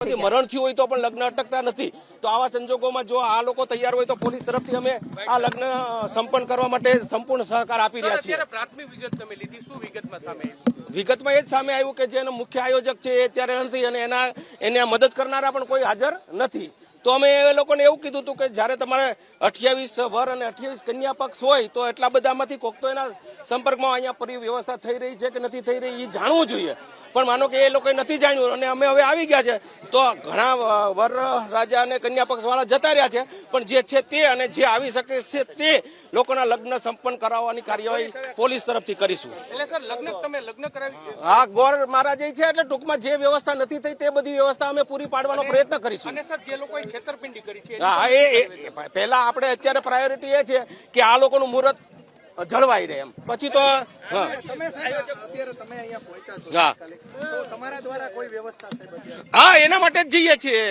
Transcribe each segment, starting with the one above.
મરણ થયું હોય તો પણ લગ્ન અટકતા નથી. તો આવા સંજોગોમાં જો આ લોકો તૈયાર હોય તો પોલીસ તરફથી અમે આ લગ્ન સંપન્ન કરવા માટે સંપૂર્ણ સહકાર આપી રહ્યા છીએ. પ્રાથમિક વિગત તમે લીધી, શું વિગતમાં સામે વિગતમાં એ જ સામે આવ્યું કે જેનો મુખ્ય આયોજક છે એ અત્યારે નથી અને એને મદદ કરનારા પણ કોઈ હાજર નથી. તો અમે એ લોકોને એવું કીધું હતું કે જ્યારે તમારે 28 વર અને 28 કન્યા પક્ષ હોય તો એટલા બધામાંથી કોક તો એના સંપર્કમાં અહીંયા પૂરી વ્યવસ્થા થઈ રહી છે કે નથી થઈ રહી એ જાણવું જોઈએ. પણ માનો કે એ લોકોએ નથી જાણ્યું અને અમે હવે આવી ગયા છે તો ઘણા વર રાજા અને કન્યા પક્ષ વાળા જતા રહ્યા છે. પણ જે છે તે અને જે આવી શકે છે તે લોકોના લગ્ન સંપન્ન કરાવવાની કાર્યવાહી પોલીસ તરફથી કરીશું. એટલે સર લગ્ન કરાવી? હા, ગોર મહારાજ છે એટલે ટૂંકમાં જે વ્યવસ્થા નથી થઈ તે બધી વ્યવસ્થા અમે પૂરી પાડવાનો પ્રયત્ન કરીશું. અને સર જે લોકોએ છેતરપિંડી કરી છે હા, એ પહેલા આપણે અત્યારે પ્રાયોરિટી એ છે કે આ લોકોનું મુહૂર્ત જળવાઈ રહે એમ. પછી તો હા એના માટે જ જઈએ છીએ.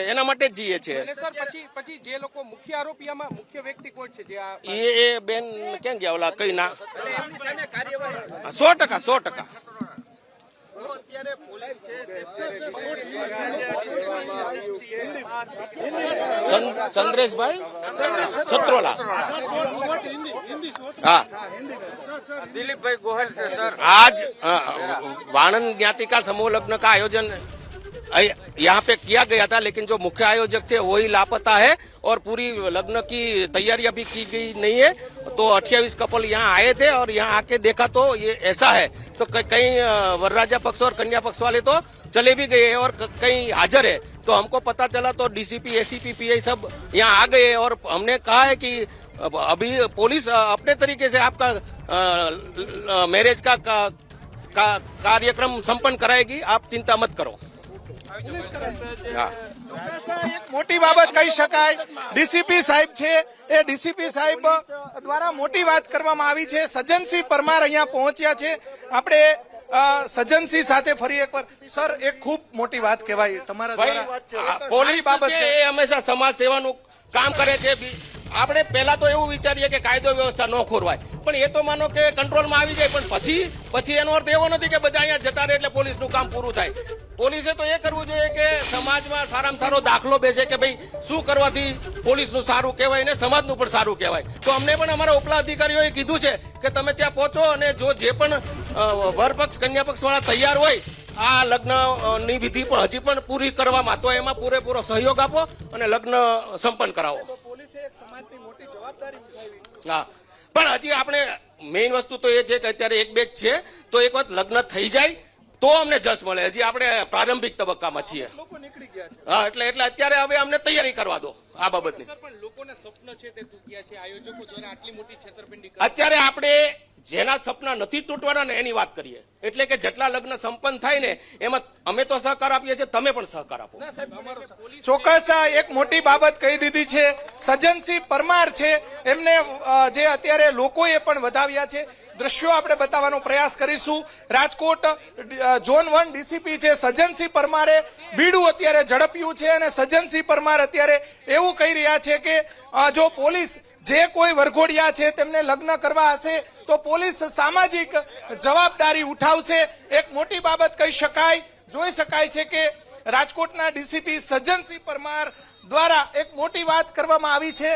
સર પછી જે લોકો મુખ્ય આરોપીમાં મુખ્ય વ્યક્તિ કોણ છે? એ બેન કેમ ગયા ઓલા કઈ ના 100%. चंद्रेश छत्रोला, हाँ दिलीप भाई गोहल से सर आज वाणंद ज्ञाति का समूह लग्न का आयोजन यहाँ पे किया गया था, लेकिन जो मुख्य आयोजक थे वही लापता है और पूरी लग्न की तैयारी अभी की गई नहीं है. तो 28 कपल यहाँ आए थे और यहाँ आके देखा तो ये ऐसा है. तो कई वरराजा पक्ष और कन्या पक्ष वाले तो चले भी गए और कई हाजिर है. तो हमको पता चला तो डीसीपी, एसीपी, पीआई सब यहाँ आ गए और हमने कहा है कि अभी पुलिस अपने तरीके से आपका मैरिज का कार्यक्रम संपन्न कराएगी, आप चिंता मत करो. એક મોટી બાબત કહી શકાય. ડીસીપી સાહેબ છે એ ડીસીપી સાહેબ દ્વારા મોટી વાત કરવામાં આવી છે. સજ્જનસિંહ પરમાર અહીંયા પહોંચ્યા છે. આપણે સજ્જનસિંહ સાથે ફરી એકવાર સર, એક ખૂબ મોટી વાત કહેવાય તમારા દ્વારા. પોલીસ બાબત એ હંમેશા સમાજ સેવાનું કામ કરે છે. આપણે પહેલા તો એવું વિચારીએ કે કાયદો વ્યવસ્થા ન ખોરવાય, પણ એ તો માનો કે કંટ્રોલમાં આવી જાય. પણ પછી એનો અર્થ એવો નથી કે બધા અહીંયા જતા રહે એટલે પોલીસનું કામ પૂરું થાય. પોલીસે તો એ કરવું જોઈએ કે સમાજમાં સારામાં સારો દાખલો બેસે કે ભાઈ શું કરવાથી પોલીસનું સારું કહેવાય ને સમાજનું પણ સારું કહેવાય. તો અમને પણ અમારા ઉપલા અધિકારીઓએ કીધું છે કે તમે ત્યાં પહોંચો અને જે પણ વર પક્ષ કન્યા પક્ષ વાળા તૈયાર હોય આ લગ્નની વિધિ પણ હજી પણ પૂરી કરવામાં, તો એમાં પૂરેપૂરો સહયોગ આપો અને લગ્ન સંપન્ન કરાવો. પોલીસે એક સમાજની મોટી જવાબદારી ઉઠાવી. હા, પણ હજી આપણે મેઇન વસ્તુ તો એ છે કે અત્યારે એક બેચ છે તો એક વખત લગ્ન થઈ જાય તો અમને જશ મળે. હજી આપણે પ્રારંભિક તબક્કામાં છીએ. લોકો નીકળી ગયા છે. હા, એટલે અત્યારે હવે અમને તૈયારી કરવા દો આ બાબતની. પણ લોકોના સપના છે તે તૂટ્યા છે આયોજકો દ્વારા આટલી મોટી છેતરપિંડી. અત્યારે આપણે જેના સપના નથી તૂટવાના ને એની વાત કરીએ. એટલે કે જેટલા લગ્ન સંપન્ન થાય ને એમાં અમે તો સહકાર આપીએ છીએ, તમે પણ સહકાર આપો. ચોક્કસ એક મોટી બાબત કહી દીધી છે. સજ્જનસિંહ પરમાર છે એમને જે અત્યારે લોકોએ પણ વધાવ્યા છે. દ્રશ્યો આપણે બતાવવાનો પ્રયાસ કરીશું. રાજકોટ ઝોન 1 ડીસીપી છે સજ્જનસિંહ પરમારે બીડું અત્યારે ઝડપ્યું છે અને સજ્જનસિંહ પરમાર અત્યારે એવું કહી રહ્યા છે કે જો પોલીસ જે કોઈ વરઘોડિયા છે તેમને લગ્ન કરવા હશે તો પોલીસ સામાજિક જવાબદારી ઉઠાવશે. એક મોટી બાબત કહી શકાય. જોઈ શકાય છે કે રાજકોટના ડીસીપી સજ્જનસિંહ પરમાર દ્વારા એક મોટી વાત કરવામાં આવી છે.